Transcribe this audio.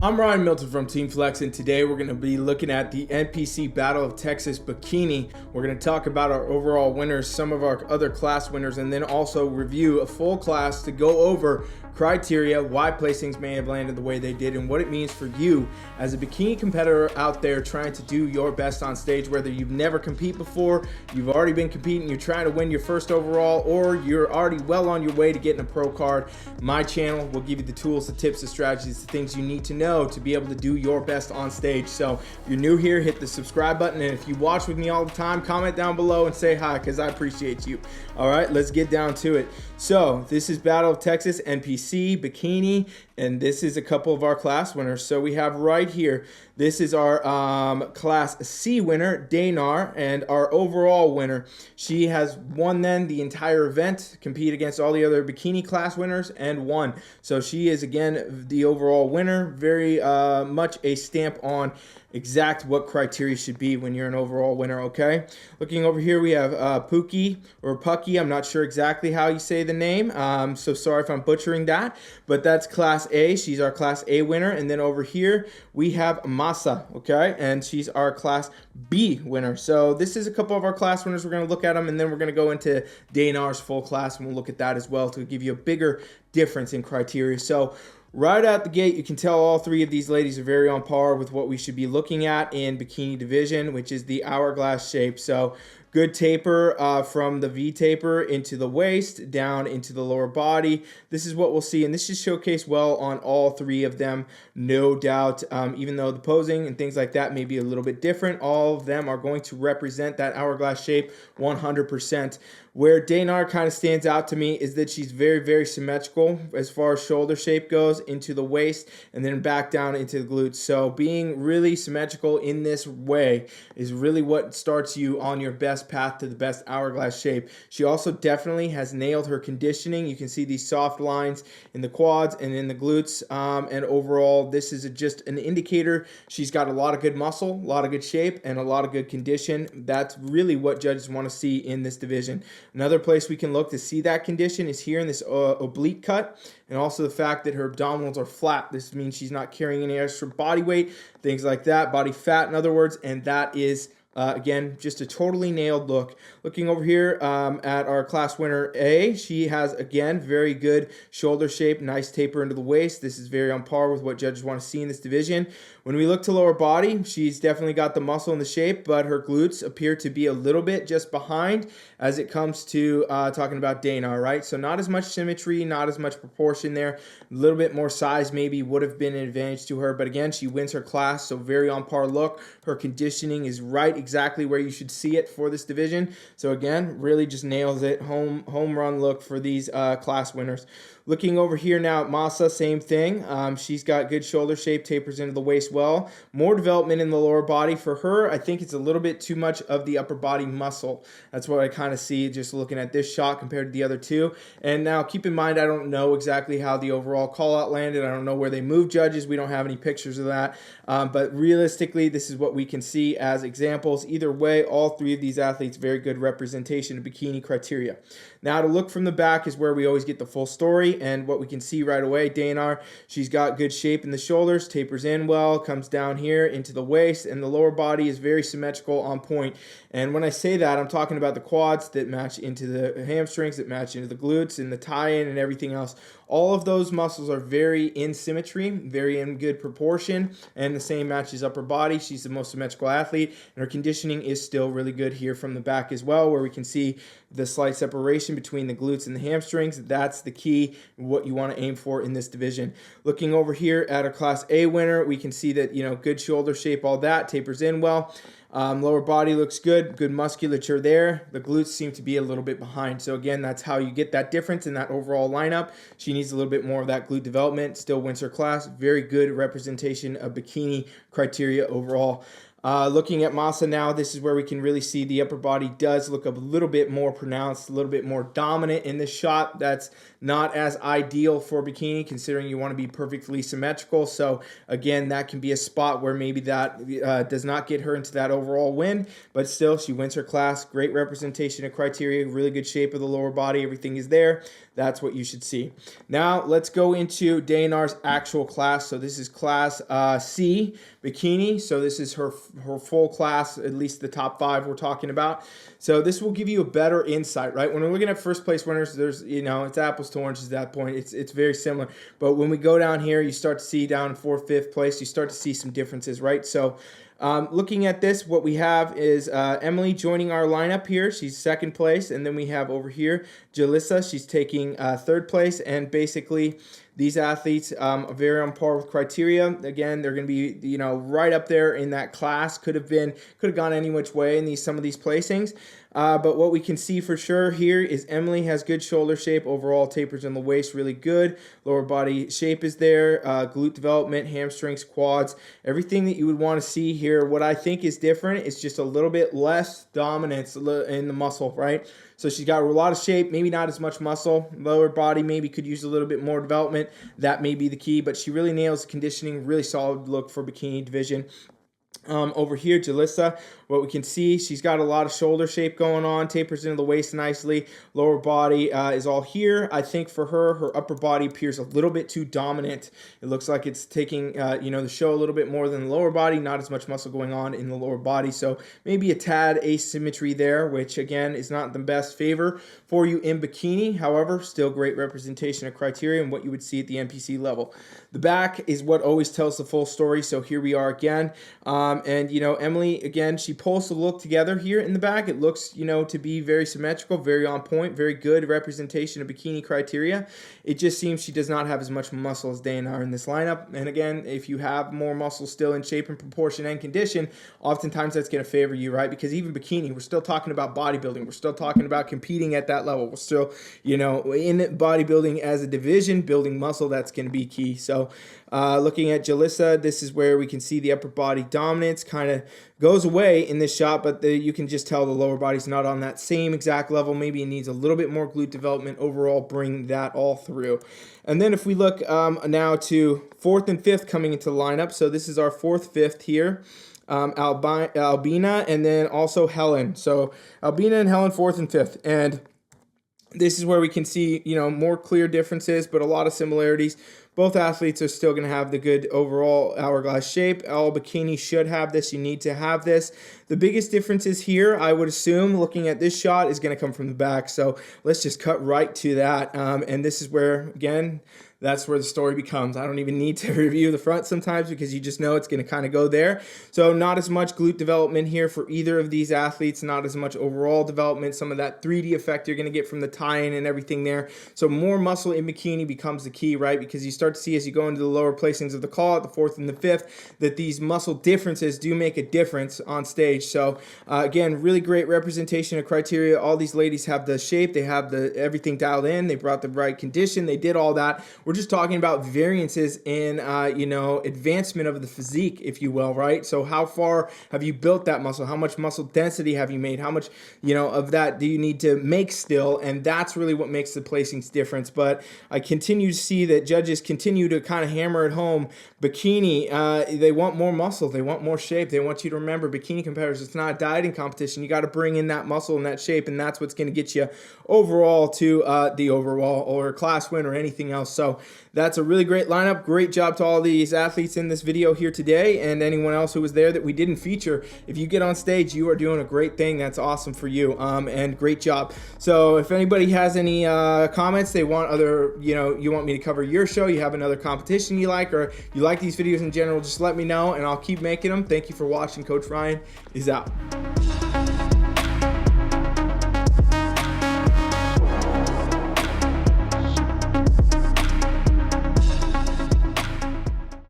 I'm Ryan Milton from Team Flex, and today we're going to be looking at the NPC Battle of Texas Bikini. We're going to talk about our overall winners, some of our other class winners, and then also review a full class to go over criteria, why placings may have landed the way they did, and what it means for you as a bikini competitor out there trying to do your best on stage, whether you've never competed before, you've already been competing, you're trying to win your first overall, or you're already well on your way to getting a pro card. My channel will give you the tools, the tips, the strategies, the things you need to know to be able to do your best on stage. So if you're new here, hit the subscribe button, and if you watch with me all the time, comment down below and say hi, because I appreciate you. All right, let's get down to it. So this is Battle of Texas, NPC, Bikini, and this is a couple of our class winners. So we have right here, this is our Class C winner, Daynar, and our overall winner. She has won then the entire event, compete against all the other bikini class winners, and won. So she is, again, the overall winner. Very much a stamp on exact what criteria should be when you're an overall winner, okay? Looking over here, we have Pookie, or Pucky. I'm not sure exactly how you say the name, so sorry if I'm butchering that, but that's Class A. She's our Class A winner. And then over here, we have Masa, okay? And she's our Class B winner. So this is a couple of our class winners. We're going to look at them, and then we're going to go into Daynar's full class, and we'll look at that as well to give you a bigger difference in criteria. So right out the gate, you can tell all three of these ladies are very on par with what we should be looking at in bikini division, which is the hourglass shape. So good taper from the V taper into the waist, down into the lower body. This is what we'll see, and this is showcased well on all three of them, no doubt. Even though the posing and things like that may be a little bit different, all of them are going to represent that hourglass shape 100%. Where Daynar kind of stands out to me is that she's very, very symmetrical as far as shoulder shape goes, into the waist and then back down into the glutes. So being really symmetrical in this way is really what starts you on your best path to the best hourglass shape. She also definitely has nailed her conditioning. You can see these soft lines in the quads and in the glutes, and overall this is just an indicator she's got a lot of good muscle, a lot of good shape, and a lot of good condition. That's really what judges want to see in this division. Another place we can look to see that condition is here in this oblique cut, and also the fact that her abdominals are flat. This means she's not carrying any extra body weight, things like that, body fat in other words, and that is again, just a totally nailed look. Looking over here at our class winner A, she has, again, very good shoulder shape, nice taper into the waist. This is very on par with what judges want to see in this division. When we look to lower body, she's definitely got the muscle and the shape, but her glutes appear to be a little bit just behind as it comes to talking about Daynar, right? So not as much symmetry, not as much proportion there. A little bit more size maybe would have been an advantage to her, but again, she wins her class, so very on par look. Her conditioning is right exactly where you should see it for this division. So again, really just nails it. Home run look for these class winners. Looking over here now at Masa, same thing. She's got good shoulder shape, tapers into the waist well. More development in the lower body. For her, I think it's a little bit too much of the upper body muscle. That's what I kind of see just looking at this shot compared to the other two. And now keep in mind, I don't know exactly how the overall call out landed. I don't know where they moved judges. We don't have any pictures of that. But realistically, this is what we can see as examples. Either way, all three of these athletes, very good representation of bikini criteria. Now to look from the back is where we always get the full story, and what we can see right away, Daynar, she's got good shape in the shoulders, tapers in well, comes down here into the waist, and the lower body is very symmetrical, on point. And when I say that, I'm talking about the quads that match into the hamstrings, that match into the glutes, and the tie-in and everything else. All of those muscles are very in symmetry, very in good proportion, and the same matches upper body. She's the most symmetrical athlete, and her conditioning is still really good here from the back as well, where we can see the slight separation between the glutes and the hamstrings. That's the key, what you want to aim for in this division. Looking over here at our Class A winner, we can see that, good shoulder shape, all that, tapers in well. Lower body looks good musculature there. The glutes seem to be a little bit behind. So again, that's how you get that difference in that overall lineup. She needs a little bit more of that glute development. Still wins her class. Very good representation of bikini criteria overall. Looking at Masa now, this is where we can really see the upper body does look a little bit more pronounced, a little bit more dominant in this shot. That's not as ideal for Bikini, considering you want to be perfectly symmetrical. So again, that can be a spot where maybe that does not get her into that overall win, but still she wins her class. Great representation of criteria, really good shape of the lower body, everything is there. That's what you should see. Now let's go into Dayanar's actual class. So this is class C, Bikini. So this is her full class, at least the top 5 we're talking about. So this will give you a better insight, right? When we're looking at first place winners, there's, it's apples to oranges at that point. It's very similar. But when we go down here, you start to see down in 4th, 5th place, you start to see some differences, right? So looking at this, what we have is Emily joining our lineup here. She's 2nd place. And then we have over here Jalissa. She's taking 3rd place. And basically, these athletes are very on par with criteria. Again, they're going to be, right up there in that class. Could have gone any which way in some of these placings. But what we can see for sure here is Emily has good shoulder shape. Overall tapers in the waist, really good. Lower body shape is there. Glute development, hamstrings, quads, everything that you would want to see here. What I think is different is just a little bit less dominance in the muscle, right? So she's got a lot of shape, maybe not as much muscle. Lower body maybe could use a little bit more development. That may be the key, but she really nails the conditioning. Really solid look for Bikini division. Over here, Jalissa, what we can see, she's got a lot of shoulder shape going on, tapers into the waist nicely. Lower body is all here. I think for her upper body appears a little bit too dominant. It looks like it's taking, the show a little bit more than the lower body, not as much muscle going on in the lower body. So maybe a tad asymmetry there, which again is not the best favor for you in Bikini. However, still great representation of criteria and what you would see at the NPC level. The back is what always tells the full story. So here we are again. Emily, again, she pulls the look together here in the back. It looks, to be very symmetrical, very on point, very good representation of Bikini criteria. It just seems she does not have as much muscle as Dayanar in this lineup. And again, if you have more muscle still in shape and proportion and condition, oftentimes that's going to favor you, right? Because even Bikini, we're still talking about bodybuilding. We're still talking about competing at that level. We're still, in bodybuilding as a division, building muscle, that's going to be key. So looking at Jalissa, this is where we can see the upper body dominance kind of goes away in this shot, but you can just tell the lower body's not on that same exact level. Maybe it needs a little bit more glute development overall, bring that all through. And then if we look now to 4th and 5th coming into the lineup, so this is our 4th, 5th here. Albina and then also Helen. So Albina and Helen 4th and 5th. And this is where we can see, more clear differences, but a lot of similarities. Both athletes are still going to have the good overall hourglass shape. All Bikini should have this. You need to have this. The biggest differences here, I would assume, looking at this shot, is going to come from the back. So let's just cut right to that. And this is where, again, that's where the story becomes. I don't even need to review the front sometimes because you just know it's going to kind of go there. So not as much glute development here for either of these athletes, not as much overall development. Some of that 3D effect you're going to get from the tie-in and everything there. So more muscle in Bikini becomes the key, right? Because you start to see as you go into the lower placings of the call, at the 4th and the 5th, that these muscle differences do make a difference on stage. So again, really great representation of criteria. All these ladies have the shape, they have everything dialed in, they brought the right condition, they did all that. We're just talking about variances in, advancement of the physique, if you will, right? So how far have you built that muscle? How much muscle density have you made? How much, of that do you need to make still? And that's really what makes the placings difference. But I continue to see that judges continue to kind of hammer it home. Bikini, they want more muscle. They want more shape. They want you to remember, Bikini competitors, it's not a dieting competition. You got to bring in that muscle and that shape, and that's what's going to get you overall to the overall or class win or anything else. So that's a really great lineup. Great job to all these athletes in this video here today, and anyone else who was there that we didn't feature. If you get on stage, you are doing a great thing. That's awesome for you, and great job. So if anybody has any comments, they want you want me to cover your show, you have another competition you like, or you like these videos in general, just let me know and I'll keep making them. Thank you for watching. Coach Ryan is out.